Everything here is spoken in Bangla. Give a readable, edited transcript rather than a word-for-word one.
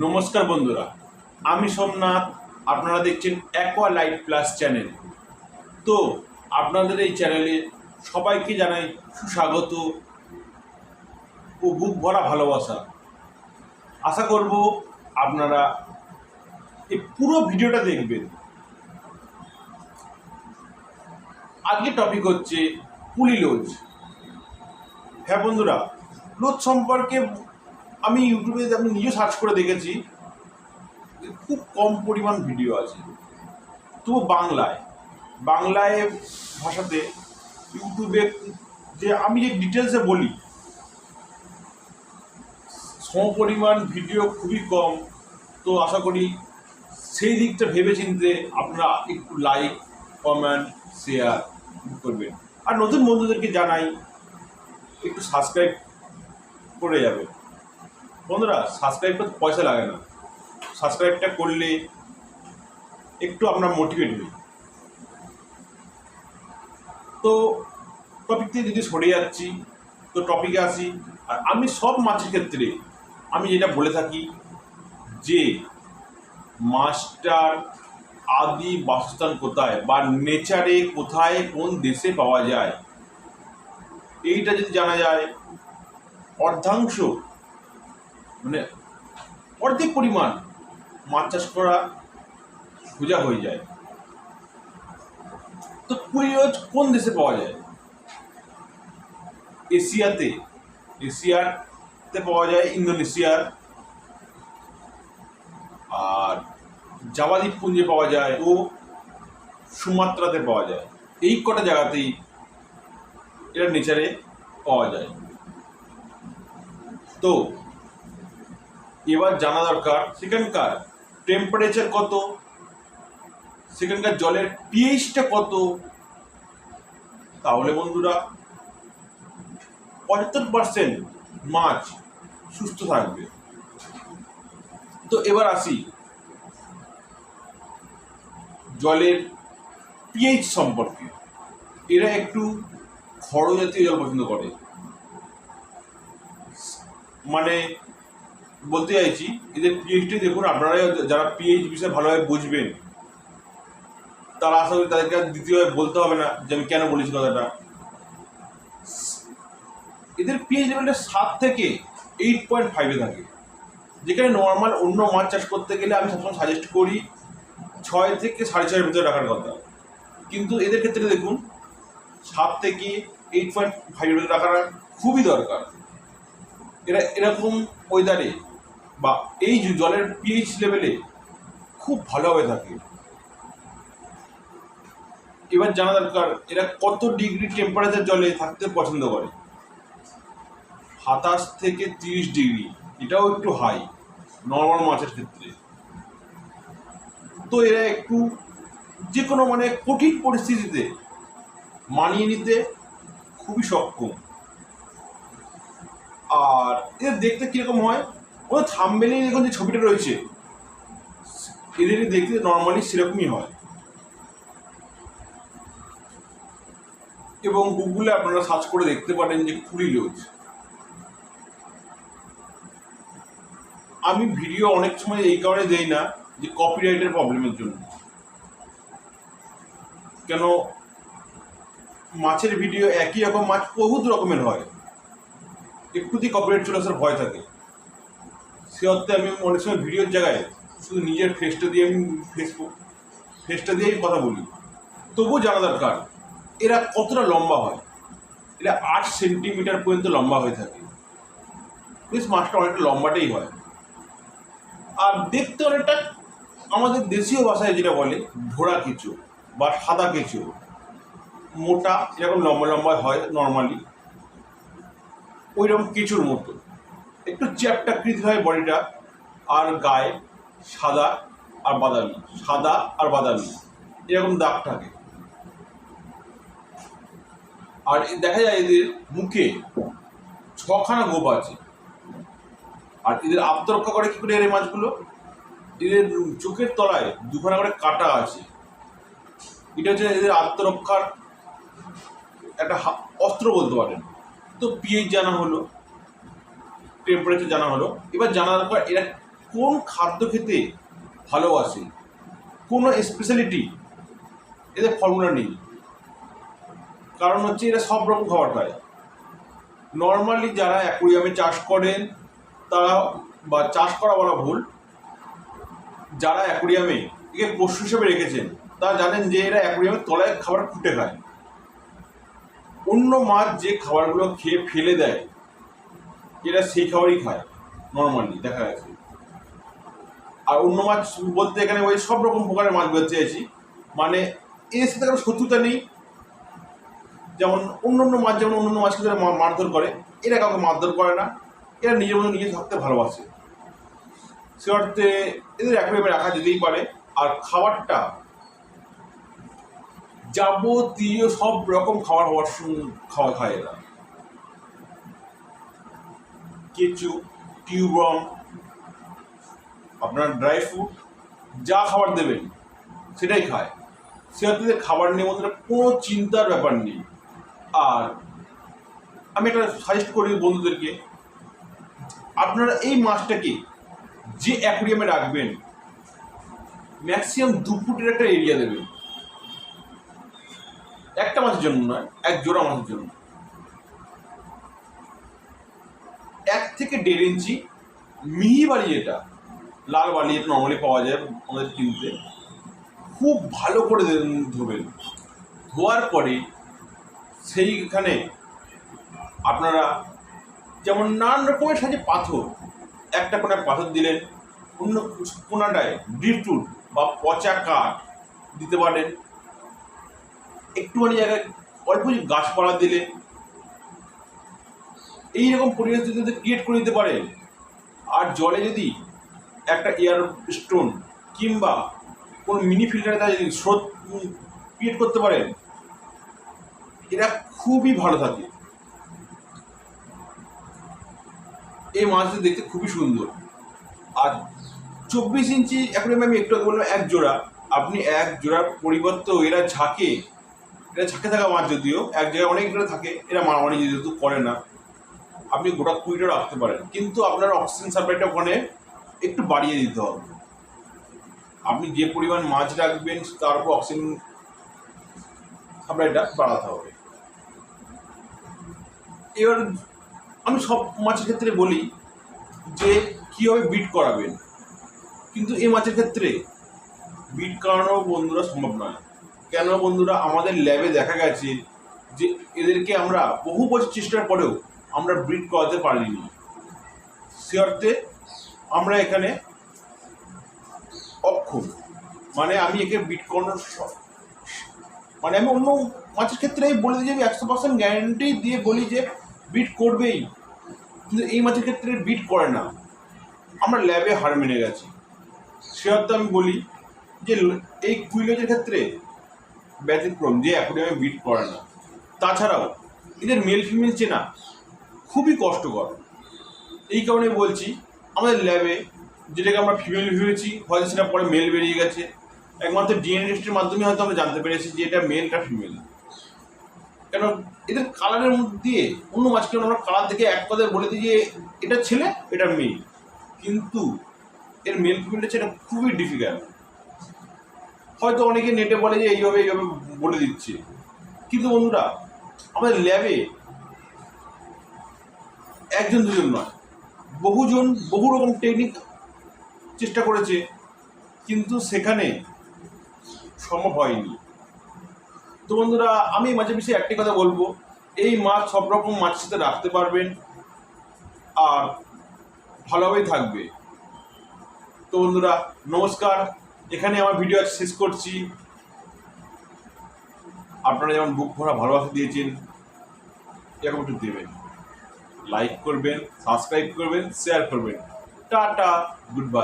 নমস্কার বন্ধুরা, আমি সোমনাথ। আপনারা দেখছেন অ্যাকোয়া লাইট প্লাস চ্যানেল। তো আপনাদের এই চ্যানেলে সবাইকে জানাই সুস্বাগত ও বুক ভরা ভালোবাসা। আশা করব আপনারা এই পুরো ভিডিওটা দেখবেন। আজকে টপিক হচ্ছে পুলি লোজ। হ্যাঁ বন্ধুরা, লোজ সম্পর্কে আমি ইউটিউবে আমি নিজে সার্চ করে দেখেছি, খুব কম পরিমাণ ভিডিও আছে। তো বাংলায় ভাষাতে ইউটিউবে যে আমি যে ডিটেলসে বলি, সমপরিমাণ ভিডিও খুবই কম। তো আশা করি সেই দিকটা ভেবে চিনতে আপনারা একটু লাইক, কমেন্ট, শেয়ার করবেন। আর নতুন বন্ধুদেরকে জানাই একটু সাবস্ক্রাইব করে যাবে। বন্ধুরা, সাবস্ক্রাইব করতে পয়সা লাগে না, সাবস্ক্রাইবটা করলে একটু আমরা মোটিভেট হই। তো টপিক থেকে যদি সরে যাচ্ছি, তো টপিকে আসি। আর আমি সব মাছের ক্ষেত্রে আমি যেটা বলে থাকি যে মাছটার আদি বাসস্থান কোথায় বা নেচারে কোথায় কোন দেশে পাওয়া যায়, এইটা যদি জানা যায়, অর্ধাংশ মানে অর্ধেক পরিমাণ মাছ চাষ করা সোজা হয়ে যায়। তো পুঁই রোজ কোন দেশে পাওয়া যায়? এশিয়াতে পাওয়া যায়, ইন্দোনেশিয়ার আর জাভা দ্বীপপুঞ্জে পাওয়া যায় ও সুমাত্রাতে পাওয়া যায়। এই কটা জায়গাতেই এটা নেচারে পাওয়া যায়। তো এবার জানা দরকার সেখানকার টেম্পারেচার কত, সেখানকার জলের পিএইচটা কত। তাহলে বন্ধুরা 75% মাছ সুস্থ থাকবে। তো এবার আসি জলের পিএইচ সম্পর্কে। এরা একটু খড় জাতীয় জল পছন্দ করে, মানে বলতে চাইছি এদের পিএইচটি দেখুন। আপনারা যারা পিএইচ বিষয়ে ভালোভাবে বুঝবেন, তারা আশা করি তাদেরকে দ্বিতীয়ভাবে বলতে হবে না যে আমি কেন বলেছি কথাটা। এদের পিএইচ লেভেলটা 7 থেকে 8.5 থাকে, যেখানে নর্মাল অন্য মাছ চাষ করতে গেলে আমি সবসময় সাজেস্ট করি 6 থেকে 6.5 ভিতরে রাখার কথা। কিন্তু এদের ক্ষেত্রে দেখুন 7 থেকে 8.5 রাখাটা খুবই দরকার। এরা এরকম ওয়েদারে বা এই জলের পিএইচ লেভেলে খুব ভালোভাবে থাকে। এবার জানা দরকার এরা কত ডিগ্রি টেম্পারেচার জলে থাকতে পছন্দ করে। 27 থেকে 30 ডিগ্রি, এটাও একটু হাই নর্মাল মাছের ক্ষেত্রে। তো এরা একটু যে কোনো কঠিন পরিস্থিতিতে মানিয়ে নিতে খুবই সক্ষম। আর এদের দেখতে কীরকম হয়, ওদের থাম্বনেইলে এখন যে ছবিটা রয়েছে এদের দেখতে নর্মালি সেরকমই হয়। এবং গুগলে আপনারা সার্চ করে দেখতে পারেন যে পুঁই লোজ। আমি ভিডিও অনেক সময় এই কারণে দেই না যে কপিরাইটের প্রবলেমের জন্য। কেন, মাছের ভিডিও একই রকম মাছ বহুত রকমের হয়, একটুতেই কপিরাইট চলে আসার ভয় থাকে। সে অর্থে আমি অনেক সময় ভিডিওর জায়গায় শুধু নিজের ফেসটা দিয়ে আমি কথা বলি। তবুও জানা দরকার এরা কতটা লম্বা হয়। এরা 8 সেন্টিমিটার পর্যন্ত লম্বা হয়ে থাকে। বেশ মাছটা অনেকটা লম্বাটাই হয়। আর দেখতে অনেকটা আমাদের দেশীয় ভাষায় যেটা বলে ঘোড়া কেঁচো বা সাদা কেঁচো, মোটা এরকম লম্বা লম্বা হয় নর্মালি, ওইরকম কেঁচোর মতো। একটু চ্যাপ্টাকৃতি হয় বডিটা, আর গায়ে সাদা আর বাদামি এরকম দাগ থাকে। আর দেখা যায় এদের মুখে 6খানা গোপ আছে। আর এদের আত্মরক্ষা করে কী করে এই মাছগুলো, এদের চোখের তলায় 2খানা করে কাঁটা আছে। এটা হচ্ছে এদের আত্মরক্ষার একটা অস্ত্র বলতে পারেন। তো পিএইচ জানা হলো, টেম্পারেচার জানা হলো। এবার জানা দরকার এরা কোন খাদ্য খেতে ভালোবাসে, কোনো স্পেশালিটি এদের ফর্মুলা নেই। কারণ হচ্ছে এরা সব রকম খাবার খায়। নর্মালি যারা অ্যাকুরিয়ামে চাষ করেন তারা, বা চাষ করা বলা ভুল, যারা অ্যাকুরিয়ামে একে পশু হিসেবে রেখেছেন তারা জানেন যে এরা অ্যাকুরিয়ামের তলায় খাবার খুঁটে খায়। অন্য মাছ যে খাবারগুলো খেয়ে ফেলে দেয় এরা সেই খাবারই খায় নর্মালি দেখা গেছে। আর অন্য মাছ বলতে এখানে ওই সব রকম প্রকারের মাছ বলতে চাইছি, মানে এর সাথে কোনো শত্রুতা নেই। যেমন অন্য মাছ, যেমন অন্য মাছকে যারা মারধর করে, এরা কাউকে মারধর করে না, এরা নিজের মতো নিজে থাকতে ভালোবাসে। সে অর্থে এদের অ্যাকুরিয়ামে রাখা যেতেই পারে। আর খাবারটা যাবতীয় সব রকম খাওয়া খায় এরা। কেঁচো, টিউবওয়ার্ম, আপনার ড্রাই ফ্রুট, যা খাবার দেবেন সেটাই খায়। সে অর্থে খাবার নিয়ে মধ্যে কোনো চিন্তার ব্যাপার নেই। আর আমি একটা সাজেস্ট করি বন্ধুদেরকে, আপনারা এই মাছটাকে যে অ্যাকুরিয়ামে রাখবেন ম্যাক্সিমাম 2 ফুটের একটা এরিয়া দেবেন। একটা মাছের জন্য নয়, এক জোড়া মাছের জন্য। 1 থেকে 1.5 ইঞ্চি মিহি বালি, যেটা লাল বালি এটা নর্মালি পাওয়া যায় আমাদের কিনতে, খুব ভালো করে ধোবেন। ধোয়ার পরে সেইখানে আপনারা যেমন নানান রকমের সাথে পাথর, একটা কোনায় পাথর দিলেন, অন্য কোনাটায় বিটরুট বা পচা কাঠ দিতে পারেন, একটুখানি জায়গায় অল্প গাছপালা দিলেন। এইরকম পরিবেশ যদি ক্রিয়েট করে দিতে পারেন, আর জলে যদি একটা এয়ার স্টোন কিংবা কোনো মিনি ফিল্টারের দ্বারা যদি স্রোত ক্রিয়েট করতে পারেন, এরা খুবই ভালো থাকে। এই মাছটি দেখতে খুবই সুন্দর। আর 24 ইঞ্চি অ্যাকুরিয়ামে আমি একটু আগে বললাম এক জোড়া, আপনি এক জোড়ার পরিবর্তে এরা ঝাঁকে থাকা মাছ, যদিও এক জায়গায় অনেক জোড়া থাকে, এরা মারামারি যেহেতু করে না, আপনি গোটা 20টা রাখতে পারেন। কিন্তু আপনার অক্সিজেন সাপ্লাইটা ওখানে একটু বাড়িয়ে দিতে হবে। আপনি যে পরিমাণ মাছ রাখবেন তার উপর অক্সিজেন সাপ্লাইটা বাড়াতে হবে। এবার আমি সব মাছের ক্ষেত্রে বলি যে কীভাবে বিট করাবেন, কিন্তু এই মাছের ক্ষেত্রে বিট করানো বন্ধুরা সম্ভব নয়। কেন বন্ধুরা, আমাদের ল্যাবে দেখা গেছে যে এদেরকে আমরা বহু বছর চেষ্টার পরেও আমরা ব্রিড করাতে পারিনি। সে অর্থে আমরা এখানে অক্ষম, মানে আমি একে বিট করানোর মানে আমি অন্য মাছের ক্ষেত্রে বলে দিই যে 100% গ্যারান্টি দিয়ে বলি যে বিট করবেই, কিন্তু এই মাছের ক্ষেত্রে বিট করে না। আমরা ল্যাবে হার মেনে গেছি। সে অর্থে আমি বলি যে এই কুইলজের ক্ষেত্রে ব্যতিক্রম, যে অ্যাকুরিয়ামে বিট করে না। তাছাড়াও এদের মেল ফিমেল চেনা খুবই কষ্টকর। এই কারণে বলছি, আমাদের ল্যাবে যেটাকে আমরা ফিমেল ভেবেছি, হয়তো সেটা পরে মেল বেরিয়ে গেছে। একমাত্র ডিএনএ টেস্টের মাধ্যমে হয়তো আমরা জানতে পেরেছি যে এটা মেলটা ফিমেল। কেন, এদের কালারের মধ্যে দিয়ে অন্য মাছকে আমরা কালার দেখে এক কথায় বলে দিই যে এটা ছেলে এটা মেয়ে, কিন্তু এর মেল ফিমেলটা সেটা খুবই ডিফিকাল্ট। হয়তো অনেকে নেটে বলে যে এইভাবে বলে দিচ্ছে, কিন্তু বন্ধুরা আমাদের ল্যাবে একজন দুজন নয়, বহুজন বহু রকম টেকনিক চেষ্টা করেছে, কিন্তু সেখানে সম্ভব হয়নি। তো বন্ধুরা, আমি মাঝে বিষয়ে একটি কথা বলবো, এই মাছ সব রকম মাছের সাথে রাখতে পারবেন আর ভালোভাবেই থাকবে। তো বন্ধুরা নমস্কার, এখানে আমার ভিডিও আজ শেষ করছি। আপনারা যেমন বুক ভরা ভালোবাসা দিয়েছেন, এরকম একটু দেবেন, লাইক করবেন, সাবস্ক্রাইব করবেন, শেয়ার করবেন। Tata, good bye.